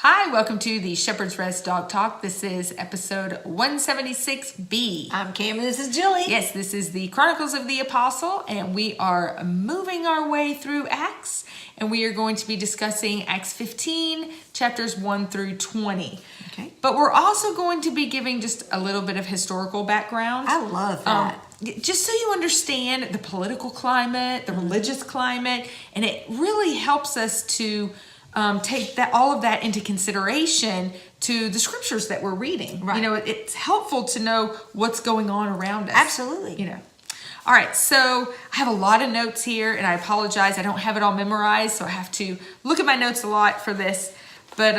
Hi, welcome to the Shepherd's Rest Dog Talk. This is episode 176B. I'm Cam and this is Julie. Yes, this is the Chronicles of the Apostle, and we are moving our way through Acts, and we are going to be discussing Acts 15, chapters 1 through 20. Okay. But we're also going to be giving just a little bit of historical background. I love that. Just so you understand the political climate, the religious climate, and it really helps us to take all of that into consideration to the scriptures that we're reading. Right. You know, it's helpful to know what's going on around us. Absolutely. You know. All right, so I have a lot of notes here, and I apologize. I don't have it all memorized, so I have to look at my notes a lot for this. But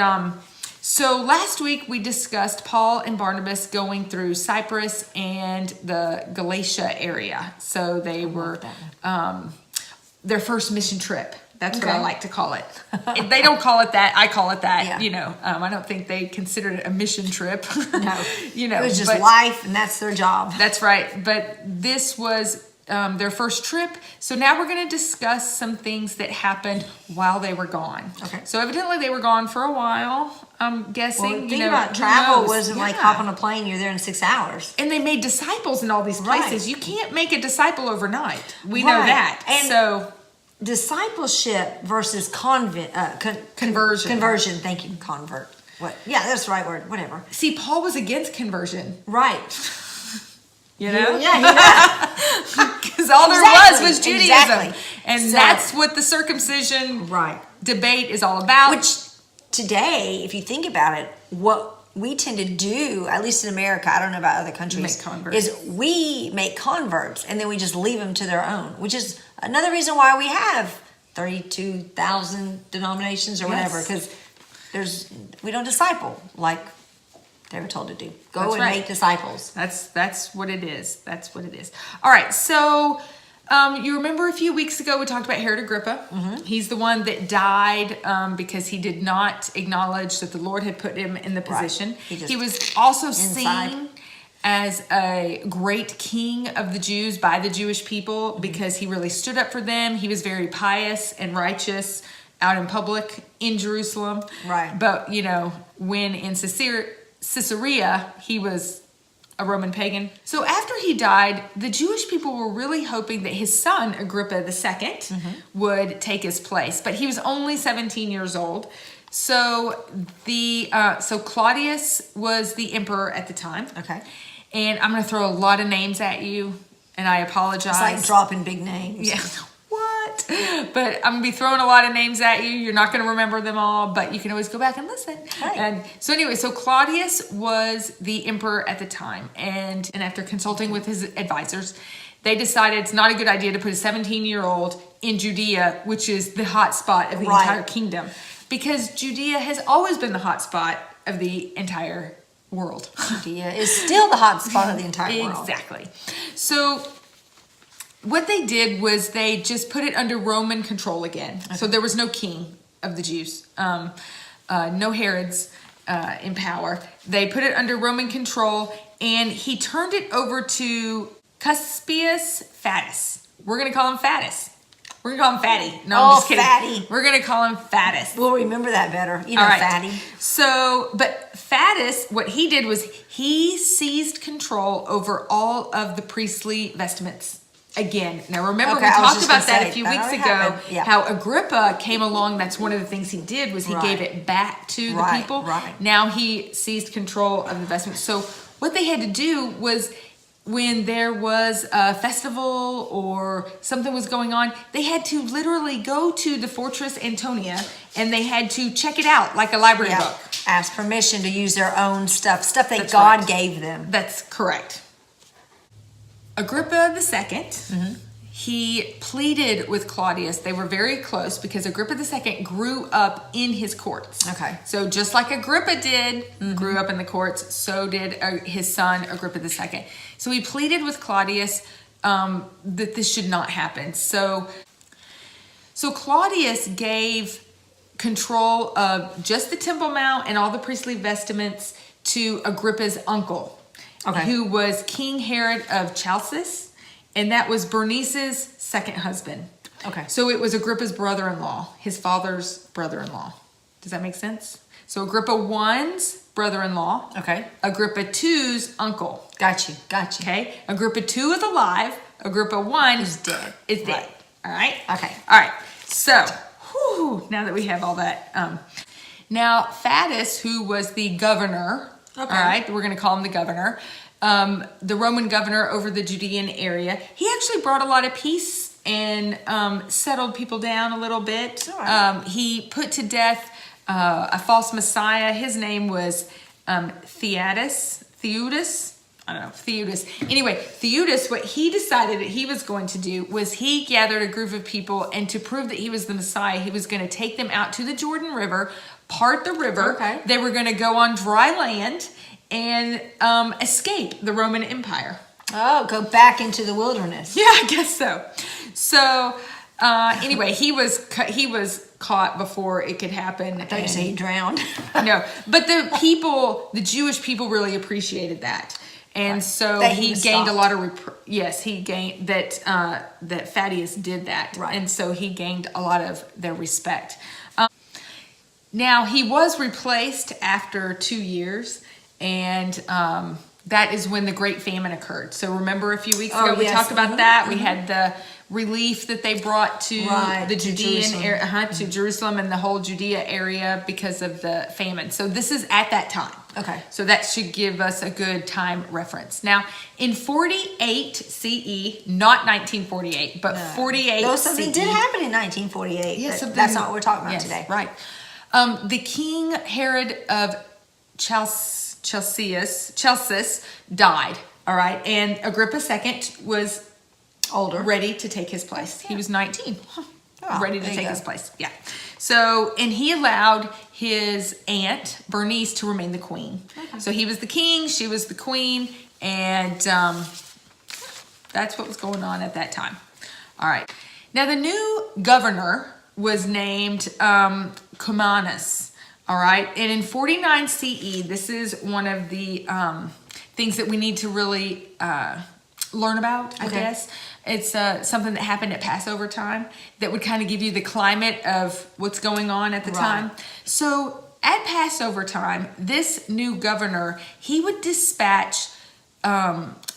so last week we discussed Paul and Barnabas going through Cyprus and the Galatia area. So they were their first mission trip. That's what I like to call it. They don't call it that. I call it that. Yeah. You know, I don't think they considered it a mission trip. No. You know, it was just life, and that's their job. That's right. But this was their first trip. So now we're going to discuss some things that happened while they were gone. Okay. So evidently they were gone for a while, I'm guessing. Well, the thing about travel wasn't like hop on a plane, you're there in 6 hours. And they made disciples in all these places. Right. You can't make a disciple overnight. We know Right. that. And so discipleship versus conversion. Conversion. Thank you. Convert. What? Yeah, that's the right word. Whatever. See, Paul was against conversion. Right. You know? Yeah. Because all there was Judaism. Exactly. And So- that's what the circumcision Right. debate is all about. Which today, if you think about it, what we tend to do, at least in America, I don't know about other countries, Make converts. is we make converts and then we just leave them to their own, which is another reason why we have 32,000 denominations or whatever, because we don't disciple like they were told to do. Go That's and right. make disciples. That's what it is. That's what it is. All right, so you remember a few weeks ago we talked about Herod Agrippa. Mm-hmm. He's the one that died because he did not acknowledge that the Lord had put him in the position. Right. He was also seen as a great king of the Jews by the Jewish people because he really stood up for them. He was very pious and righteous out in public in Jerusalem. Right. But, you know, when in Caesarea, he was a Roman pagan. So after he died, the Jewish people were really hoping that his son, Agrippa II, would take his place. But he was only 17 years old. So so Claudius was the emperor at the time. Okay. And I'm going to throw a lot of names at you, and I apologize. It's like dropping big names. Yeah. What? But I'm going to be throwing a lot of names at you. You're not going to remember them all, but you can always go back and listen. Right. And so anyway, so Claudius was the emperor at the time. And after consulting with his advisors, they decided it's not a good idea to put a 17-year-old in Judea, which is the hot spot of the entire kingdom. Because Judea has always been the hot spot of the entire world. Judea is still the hot spot of the entire world. Exactly. So what they did was they just put it under Roman control again. Okay. So there was no king of the Jews, no Herods in power. They put it under Roman control, and he turned it over to Cuspius Fatus. We're going to call him Fatus. We're going to call him Fatty. No, I'm just kidding. Fatty. We're going to call him Fatus. We'll remember that better. You know, All right. Fatty. So, but Fatus, what he did was he seized control over all of the priestly vestments again. Now, remember, we talked about that a few weeks ago, how Agrippa came along. That's one of the things he did was he gave it back to the people. Right. Now he seized control of the vestments. So what they had to do was when there was a festival or something was going on, they had to literally go to the Fortress Antonia and they had to check it out like a library book. Ask permission to use their own stuff that God gave them. That's correct. Agrippa II, he pleaded with Claudius. They were very close because Agrippa II grew up in his courts. Okay. So just like Agrippa did, grew up in the courts, so did his son, Agrippa II. So he pleaded with Claudius that this should not happen. So Claudius gave control of just the Temple Mount and all the priestly vestments to Agrippa's uncle, who was King Herod of Chalcis, and that was Bernice's second husband. Okay. So it was Agrippa's brother-in-law, his father's brother-in-law. Does that make sense? So Agrippa I's brother-in-law. Okay. Agrippa II's uncle. Got you. Okay. Agrippa II is alive. Agrippa I Is dead. Is dead. Right. All right. Okay. All right. So, now that we have all that, now Faddus, who was the governor. Okay. All right. We're going to call him the governor. The Roman governor over the Judean area. He actually brought a lot of peace and settled people down a little bit. All right. He put to death a false messiah. His name was Theudas. I don't know, Theudas. Anyway, Theudas, what he decided that he was going to do was he gathered a group of people, and to prove that he was the Messiah, he was going to take them out to the Jordan River, part the river. Okay. They were going to go on dry land and escape the Roman Empire. Oh, go back into the wilderness. Yeah, I guess so. So anyway, he was caught before it could happen. I thought you said he drowned. No, but the Jewish people really appreciated that. And so That he was gained a stopped. lot of, he gained that Thaddeus did that. Right. And so he gained a lot of their respect. Now he was replaced after 2 years, and that is when the Great Famine occurred. So remember a few weeks ago we yes. talked about that. We had the relief that they brought to Right, the to Judean Jerusalem. area, to Jerusalem and the whole Judea area because of the famine. So this is at that time. Okay. So that should give us a good time reference. Now, in 48 CE, not 1948, but 48 Though something CE. did happen in 1948. Yeah, but something- that's not what we're talking about yes, today. Right. The king Herod of Chelcis died. All right. And Agrippa II was Older. ready to take his place. He was 19. Oh, Ready to there you take go. his place. Yeah. So, and he allowed his aunt, Bernice, to remain the queen. Okay. So he was the king, she was the queen, and that's what was going on at that time. All right. Now, the new governor was named Cumanus. All right. And in 49 CE, this is one of the things that we need to really learn about, I Okay. guess. It's something that happened at Passover time that would kind of give you the climate of what's going on at the Right. time. So at Passover time, this new governor, he would dispatch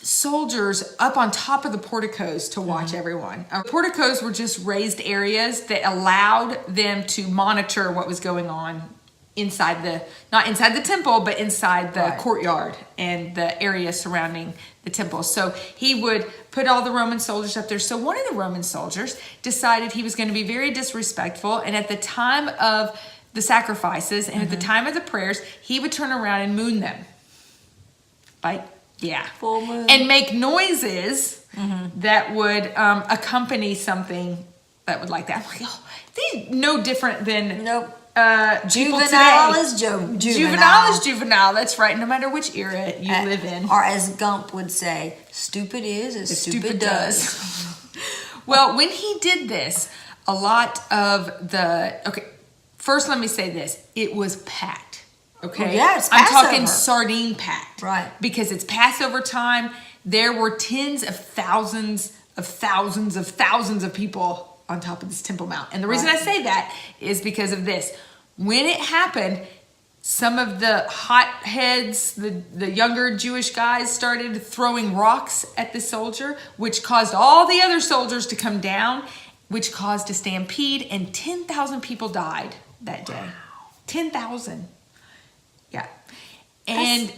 soldiers up on top of the porticos to watch everyone. Porticos were just raised areas that allowed them to monitor what was going on inside not inside the temple, but inside the Right. courtyard and the area surrounding the temple. So he would put all the Roman soldiers up there. So one of the Roman soldiers decided he was going to be very disrespectful, and at the time of the sacrifices and at the time of the prayers, he would turn around and moon them. Like, yeah. Full moon. And make noises that would accompany something that would like that. I'm like, oh, these no different than Nope. people Juvenile today. is juvenile. Juvenile is juvenile. That's right. No matter which era you live in. Or as Gump would say, stupid is as stupid does. Well, when he did this, a lot of first let me say this. It was packed. Okay? Well, yeah, it's I'm talking Passover. sardine packed. Right. Because it's Passover time. There were tens of thousands of people on top of this Temple Mount. And the reason I say that is because of this. When it happened, some of the hotheads, the younger Jewish guys started throwing rocks at the soldier, which caused all the other soldiers to come down, which caused a stampede, and 10,000 people died that day. 10,000. Yeah. And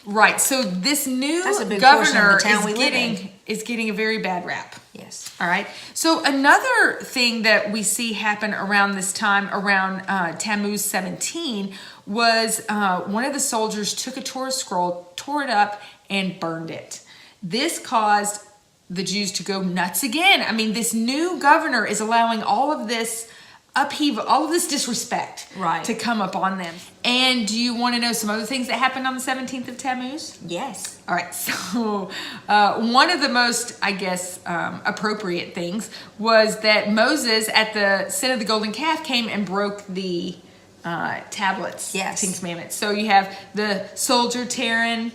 right, so this new That's a big portion of governor the town we live in. is getting a very bad rap. Yes. All right. So another thing that we see happen around this time, around Tammuz 17, was one of the soldiers took a Torah scroll, tore it up, and burned it. This caused the Jews to go nuts again. I mean, this new governor is allowing all of this upheaval, all of this disrespect to come up on them. And do you want to know some other things that happened on the 17th of Tammuz? Yes. All right, so one of the most, I guess, appropriate things was that Moses at the sin of the golden calf came and broke the tablets, Yes. Ten Commandments. So you have the soldier tearing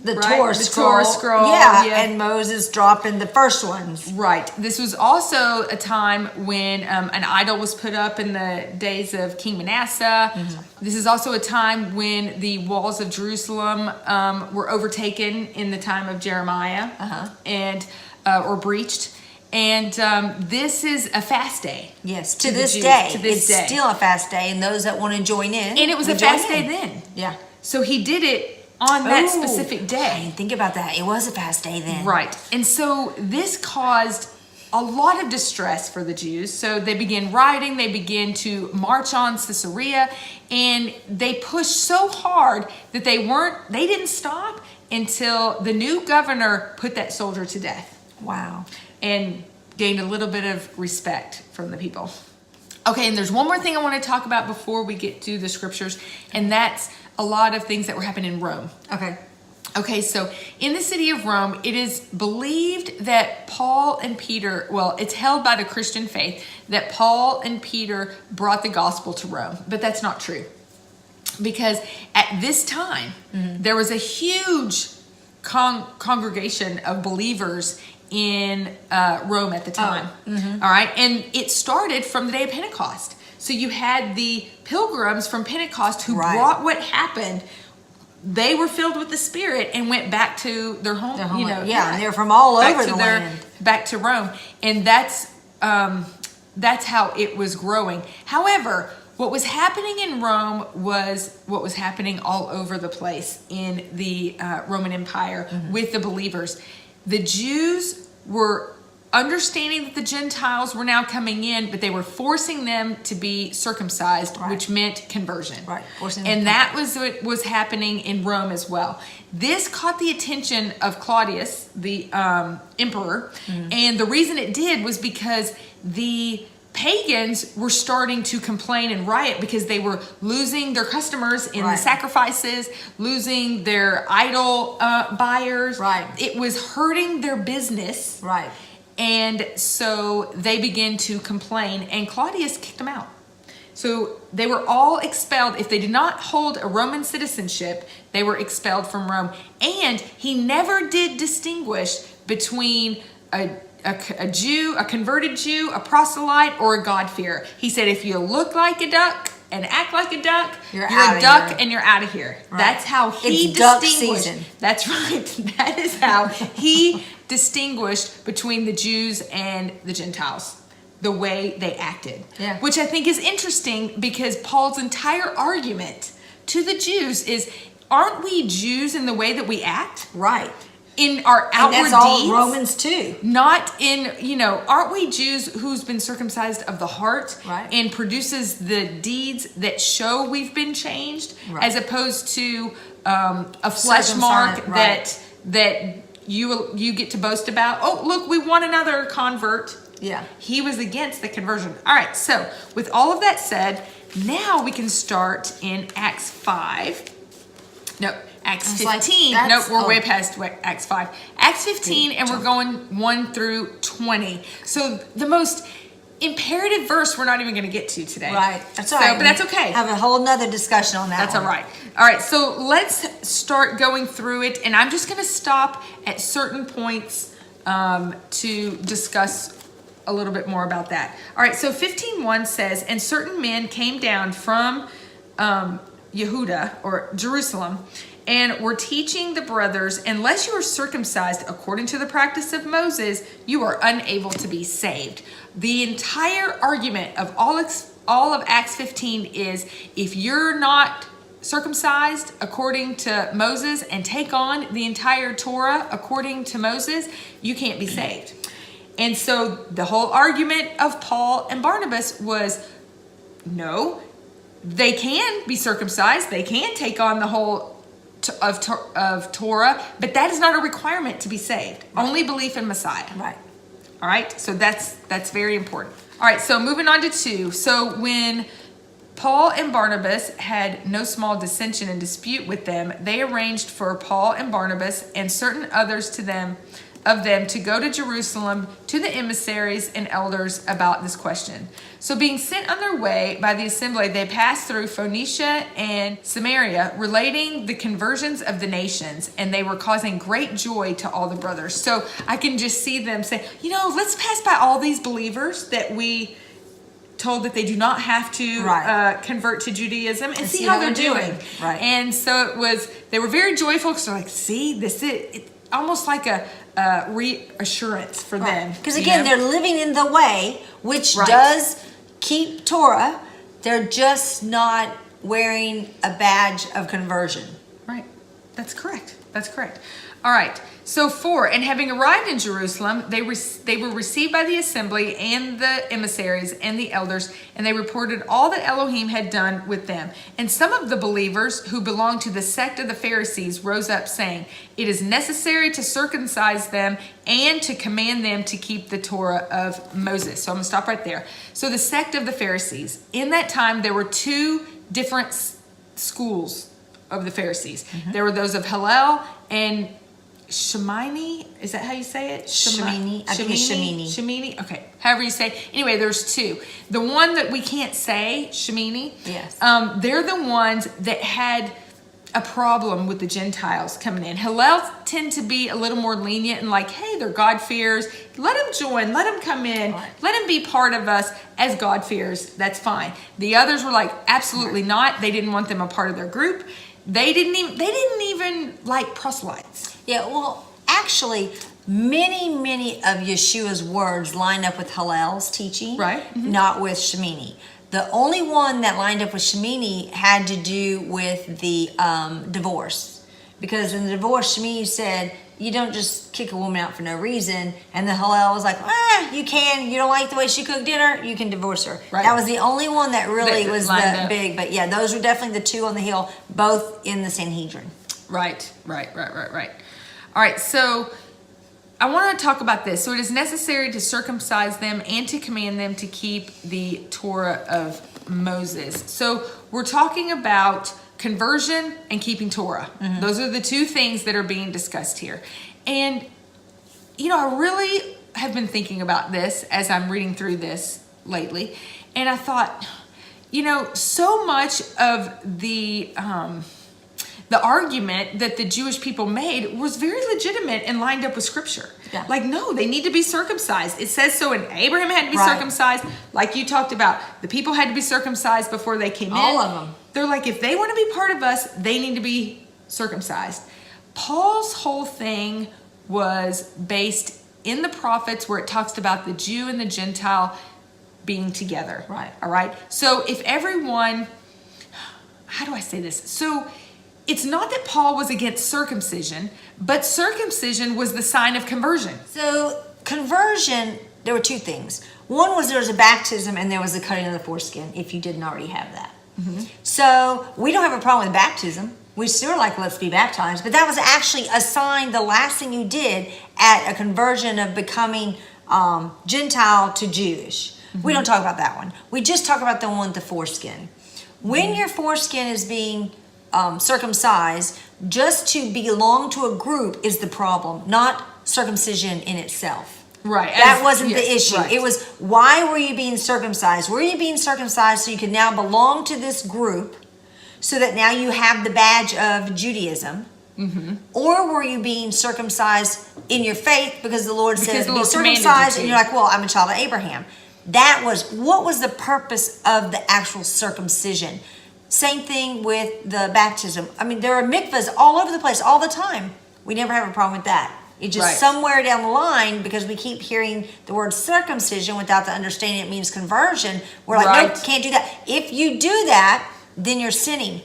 the Right, Torah the scroll. Torah scroll, Yeah, yeah. and Moses dropping the first ones. Right. This was also a time when an idol was put up in the days of King Manasseh. This is also a time when the walls of Jerusalem were overtaken in the time of Jeremiah and or breached. And this is a fast day. Yes, to to the this Jews, day. to this It's day. still a fast day, and those that want to join in. And it was will a join fast in. day then. Yeah. So he did it on that Ooh, specific I day. didn't think about that. It was a fast day then. Right. And so this caused a lot of distress for the Jews. So they began rioting, they began to march on Caesarea, and they pushed so hard that they didn't stop until the new governor put that soldier to death Wow. and gained a little bit of respect from the people. Okay, and there's one more thing I want to talk about before we get to the scriptures, and that's a lot of things that were happening in Rome. Okay. Okay, so in the city of Rome, it is believed that Paul and Peter, well, it's held by the Christian faith that Paul and Peter brought the gospel to Rome, but that's not true. Because at this time, there was a huge congregation of believers in Rome at the time. All right, and it started from the day of Pentecost. So you had the pilgrims from Pentecost who brought what happened. They were filled with the Spirit and went back to their home. And they're from all over the land. Back to Rome, and that's how it was growing. However, what was happening in Rome was what was happening all over the place in the Roman Empire with the believers. The Jews were understanding that the Gentiles were now coming in, but they were forcing them to be circumcised, which meant conversion. Right. And that was what was happening in Rome as well. This caught the attention of Claudius, the emperor, and the reason it did was because the pagans were starting to complain and riot because they were losing their customers in the sacrifices, losing their idol buyers. Right. It was hurting their business. Right. And so they began to complain, and Claudius kicked them out. So they were all expelled. If they did not hold a Roman citizenship, they were expelled from Rome. And he never did distinguish between a Jew, a converted Jew, a proselyte, or a God-fearer. He said, if you look like a duck and act like a duck, you're a duck and you're out of here. Right. That's how he distinguished. Season. That's right. That is how he distinguished between the Jews and the Gentiles, the way they acted. Yeah. Which I think is interesting because Paul's entire argument to the Jews is, aren't we Jews in the way that we act? Right. In our outward and that's deeds, all Romans too. Not in, aren't we Jews who's been circumcised of the heart and produces the deeds that show we've been changed, as opposed to a flesh mark that you get to boast about. Oh, look, we want another convert. Yeah. He was against the conversion. All right, so with all of that said, now we can start in Acts 5. No, Acts 15. We're way past Acts 5. Acts 15, and we're going 1 through 20. So the most imperative verse we're not even going to get to today. Right. That's all right. But that's okay. Have a whole nother discussion on that. That's all right. All right, so let's start going through it, and I'm just going to stop at certain points to discuss a little bit more about that. All right, so 15:1 says, and certain men came down from Yehuda or Jerusalem and were teaching the brothers, unless you are circumcised according to the practice of Moses, you are unable to be saved. The entire argument of all of Acts 15 is, if you're not circumcised according to Moses and take on the entire Torah according to Moses, you can't be saved. And so the whole argument of Paul and Barnabas was, no, they can be circumcised, they can take on the whole of Torah, but that is not a requirement to be saved. Right. Only belief in Messiah. Right. All right, so that's very important. All right, so moving on to 2. So when Paul and Barnabas had no small dissension and dispute with them, they arranged for Paul and Barnabas and certain others to them of them to go to Jerusalem to the emissaries and elders about this question. So being sent on their way by the assembly, they passed through Phoenicia and Samaria, relating the conversions of the nations, and they were causing great joy to all the brothers. So I can just see them say, let's pass by all these believers that we told that they do not have to convert to Judaism and see how they're doing. Right. And so they were very joyful because they're like, see, this is almost like a reassurance for them. Because again, they're living in the way, which does keep Torah. They're just not wearing a badge of conversion. Right. That's correct. All right. So 4, and having arrived in Jerusalem, they were received by the assembly and the emissaries and the elders, and they reported all that Elohim had done with them. And some of the believers who belonged to the sect of the Pharisees rose up, saying, "It is necessary to circumcise them and to command them to keep the Torah of Moses." So I'm going to stop right there. So the sect of the Pharisees. In that time, there were 2 different schools of the Pharisees. Mm-hmm. There were those of Hillel and Shemini, is that how you say it? Shemini. I think it's Shemini. Shemini, okay. However you say. Anyway, there's 2. The one that we can't say, Shemini. Yes. They're the ones that had a problem with the Gentiles coming in. Hillel tend to be a little more lenient and like, hey, they're God-fearers. Let them join. Let them come in. Right. Let them be part of us as God-fearers. That's fine. The others were like, absolutely not. They didn't want them a part of their group. They didn't even like proselytes. Yeah, well, actually, many of Yeshua's words lined up with Hillel's teaching, right? Mm-hmm. Not with Shemini. The only one that lined up with Shemini had to do with the divorce. Because in the divorce, Shemini said, you don't just kick a woman out for no reason. And the Hillel was like, you can. You don't like the way she cooked dinner, you can divorce her. Right. That was the only one that really was the big. But yeah, those were definitely the 2 on the hill, both in the Sanhedrin. Right. All right, so I want to talk about this. So it is necessary to circumcise them and to command them to keep the Torah of Moses. So we're talking about conversion and keeping Torah. Mm-hmm. Those are the 2 things that are being discussed here. And, I really have been thinking about this as I'm reading through this lately. And I thought, so much of the argument that the Jewish people made was very legitimate and lined up with scripture. Yeah. Like, no, they need to be circumcised. It says so, and Abraham had to be circumcised. Like you talked about, the people had to be circumcised before they came in. All of them. They're like, if they want to be part of us, they need to be circumcised. Paul's whole thing was based in the prophets where it talks about the Jew and the Gentile being together. Right. All right. So if everyone, how do I say this? So it's not that Paul was against circumcision, but circumcision was the sign of conversion. So conversion, there were 2 things. One was there was a baptism and there was a cutting of the foreskin if you didn't already have that. Mm-hmm. So we don't have a problem with baptism. We still like, let's be baptized. But that was actually a sign, the last thing you did at a conversion of becoming Gentile to Jewish. Mm-hmm. We don't talk about that one. We just talk about the one with the foreskin. When your foreskin is being circumcised, just to belong to a group is the problem, not circumcision in itself. Right. That wasn't the issue. Right. It was, why were you being circumcised? Were you being circumcised so you could now belong to this group, so that now you have the badge of Judaism? Mm-hmm. Or were you being circumcised in your faith because the Lord said be circumcised, and you're like, well, I'm a child of Abraham. What was the purpose of the actual circumcision? Same thing with the baptism. I mean, there are mikvahs all over the place all the time. We never have a problem with that. It's just somewhere down the line, because we keep hearing the word circumcision without the understanding it means conversion. We're like, nope, can't do that. If you do that, then you're sinning.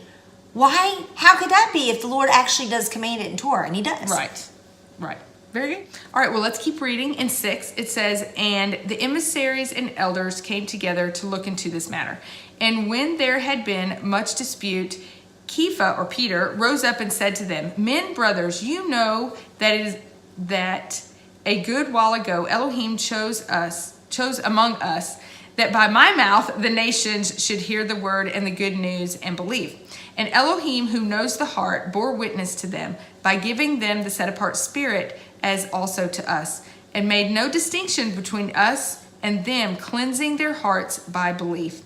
Why? How could that be if the Lord actually does command it in Torah? And he does. Right. Very good. All right, well, let's keep reading. In 6, it says, and the emissaries and elders came together to look into this matter. And when there had been much dispute, Kepha, or Peter, rose up and said to them, men, brothers, you know that a good while ago Elohim chose among us, that by my mouth the nations should hear the word and the good news and believe. And Elohim, who knows the heart, bore witness to them by giving them the set-apart spirit, as also to us, and made no distinction between us and them, cleansing their hearts by belief.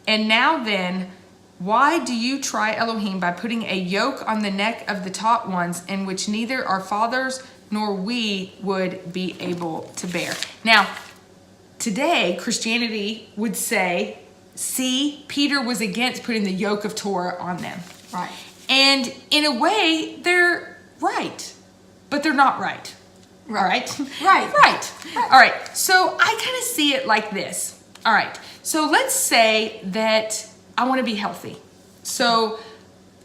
And now then, why do you try Elohim by putting a yoke on the neck of the taught ones, in which neither our fathers nor we would be able to bear? Now, today, Christianity would say, see, Peter was against putting the yoke of Torah on them. Right. And in a way, they're right, but they're not right. Right. All right? Right. Right. All right. So I kind of see it like this. All right. So let's say that I want to be healthy. So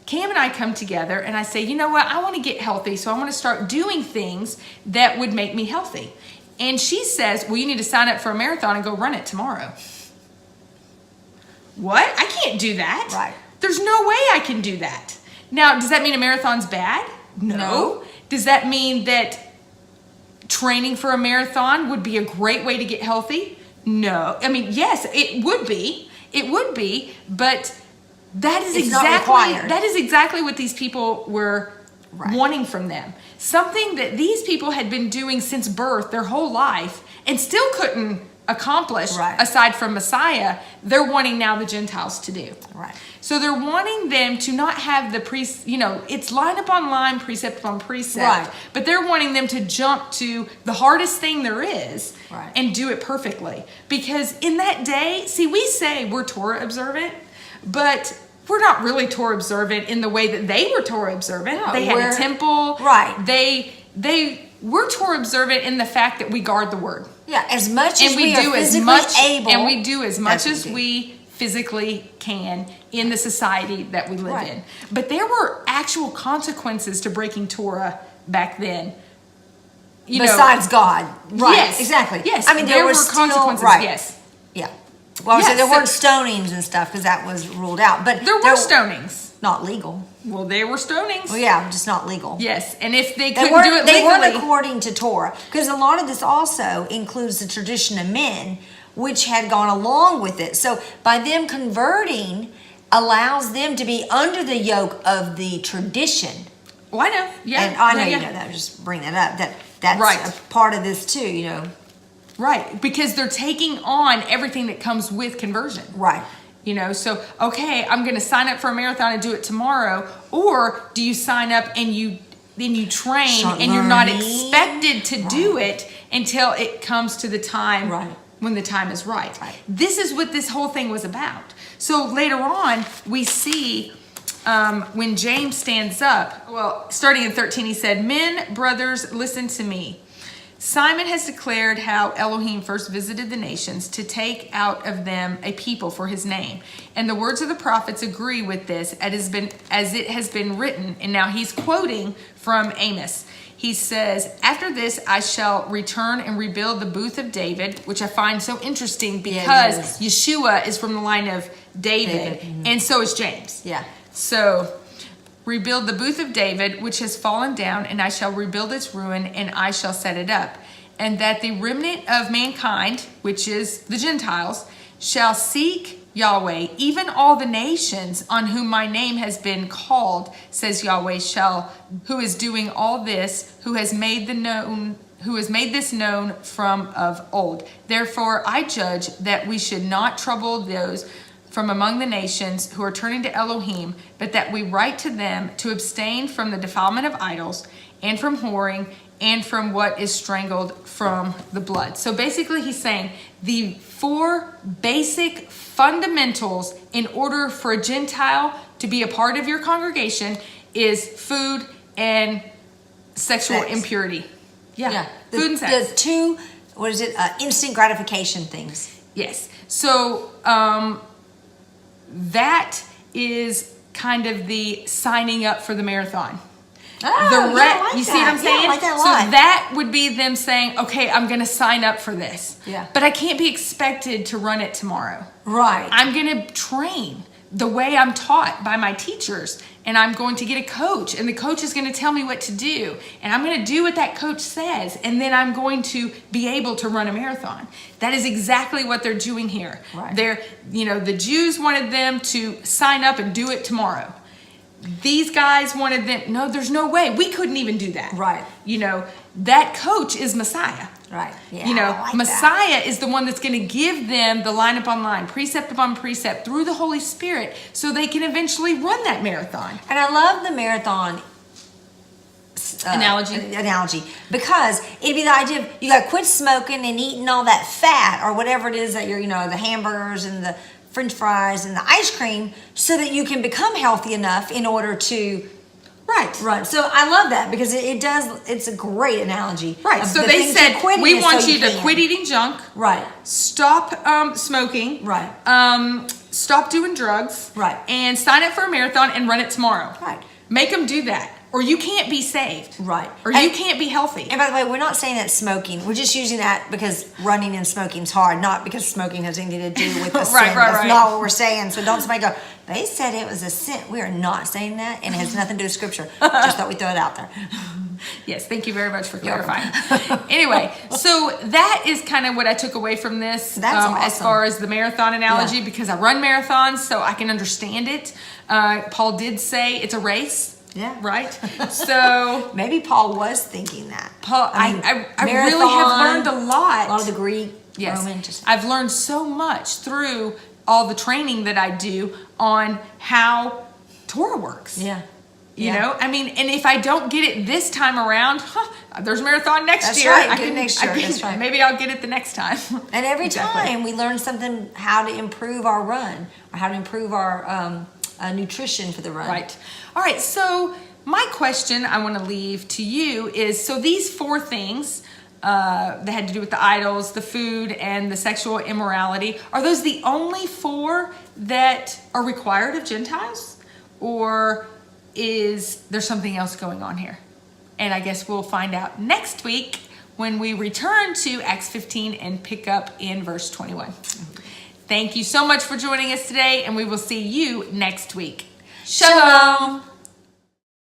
Cam and I come together and I say, you know what? I want to get healthy. So I want to start doing things that would make me healthy. And she says, well, you need to sign up for a marathon and go run it tomorrow. What? I can't do that. Right. There's no way I can do that. Now, does that mean a marathon's bad? No. Does that mean that training for a marathon would be a great way to get healthy? No. I mean, yes, it would be. It would be, but that is exactly what these people were wanting from them. Something that these people had been doing since birth, their whole life, and still couldn't accomplish aside from Messiah. They're wanting now the Gentiles to do. Right. So they're wanting them to not have the it's line upon line, precept upon precept. Right. But they're wanting them to jump to the hardest thing there is and do it perfectly. Because in that day, see, we say we're Torah observant, but we're not really Torah observant in the way that they were Torah observant. No, they had a temple. Right. We're Torah observant in the fact that we guard the word. Yeah, as much as we do as much able. And we do as much as we physically can in the society that we live in. But there were actual consequences to breaking Torah back then. Besides God. Right. Yes. Exactly. Yes. I mean, there were consequences. Right. Yes. Yeah. Well, so there weren't stonings and stuff because that was ruled out. But there were stonings. Not legal. Well, there were stonings. Well, yeah, just not legal. Yes, and if they couldn't do it legally, they weren't according to Torah, because a lot of this also includes the tradition of men, which had gone along with it. So by them converting, allows them to be under the yoke of the tradition. Well, I know. Yeah, and I know you know that. Just bring that up. That's a part of this too. You know. Right, because they're taking on everything that comes with conversion. Right. So, okay, I'm going to sign up for a marathon and do it tomorrow. Or do you sign up and then you train and you're not expected to do it until it comes to the time when the time is right. This is what this whole thing was about. So later on, we see when James stands up, well, starting in 13, he said, "Men, brothers, listen to me. Simon has declared how Elohim first visited the nations to take out of them a people for his name. And the words of the prophets agree with this as it has been written." And now he's quoting from Amos. He says, "After this, I shall return and rebuild the booth of David," which I find so interesting because Yeshua is from the line of David. And so is James. Yeah. So, "Rebuild the booth of David, which has fallen down, and I shall rebuild its ruin, and I shall set it up. And that the remnant of mankind," which is the Gentiles, "shall seek Yahweh, even all the nations on whom my name has been called, says Yahweh, who is doing all this, who has made this known from of old. Therefore I judge that we should not trouble those from among the nations who are turning to Elohim, but that we write to them to abstain from the defilement of idols, and from whoring, and from what is strangled from the blood." So basically he's saying the 4 basic fundamentals in order for a Gentile to be a part of your congregation is food and sexual impurity. Yeah. Food and sex. The 2, instant gratification things. Yes. So, that is kind of the signing up for the marathon. You see what I'm saying? Yeah, I like that a lot. So that would be them saying, okay, I'm going to sign up for this. Yeah. But I can't be expected to run it tomorrow. Right. I'm going to train the way I'm taught by my teachers, and I'm going to get a coach, and the coach is going to tell me what to do, and I'm going to do what that coach says, and then I'm going to be able to run a marathon. That is exactly what they're doing here. Right. The Jews wanted them to sign up and do it tomorrow. These guys wanted them, no, there's no way. We couldn't even do that. Right. that coach is Messiah. Right. Yeah. You know, I like Messiah that. is the one that's going to give them the line upon line, precept upon precept through the Holy Spirit so they can eventually run that marathon. And I love the marathon analogy because it'd be the idea of you got to quit smoking and eating all that fat or whatever it is that you're, the hamburgers and the French fries and the ice cream so that you can become healthy enough in order to run. So I love that because it's a great analogy. Right. So they said, we want you to quit eating junk. Right. Stop smoking. Right. Stop doing drugs. Right. And sign up for a marathon and run it tomorrow. Right. Make them do that. Or you can't be saved. Right. Or you can't be healthy. And by the way, we're not saying that smoking. We're just using that because running and smoking is hard, not because smoking has anything to do with the sin. That's not what we're saying. So don't somebody go, they said it was a sin. We are not saying that, and it has nothing to do with Scripture. Just thought we'd throw it out there. Yes, thank you very much for clarifying. Anyway, so that is kind of what I took away from this. That's awesome. As far as the marathon analogy, because I run marathons, so I can understand it. Paul did say it's a race. Yeah. Right? So maybe Paul was thinking that. Paul, I really have learned a lot. A lot of the Greek, yes. Roman. I've learned so much through all the training that I do on how Torah works. Yeah. You know, I mean, and if I don't get it this time around, there's a marathon next year. Right. Next year. That's right. Maybe I'll get it the next time. And every time we learn something, how to improve our run or how to improve our nutrition for the run. Right. All right. So my question I want to leave to you is, so these 4 things that had to do with the idols, the food, and the sexual immorality, are those the only 4 that are required of Gentiles? Or is there something else going on here? And I guess we'll find out next week when we return to Acts 15 and pick up in verse 21. Thank you so much for joining us today, and we will see you next week. Shalom.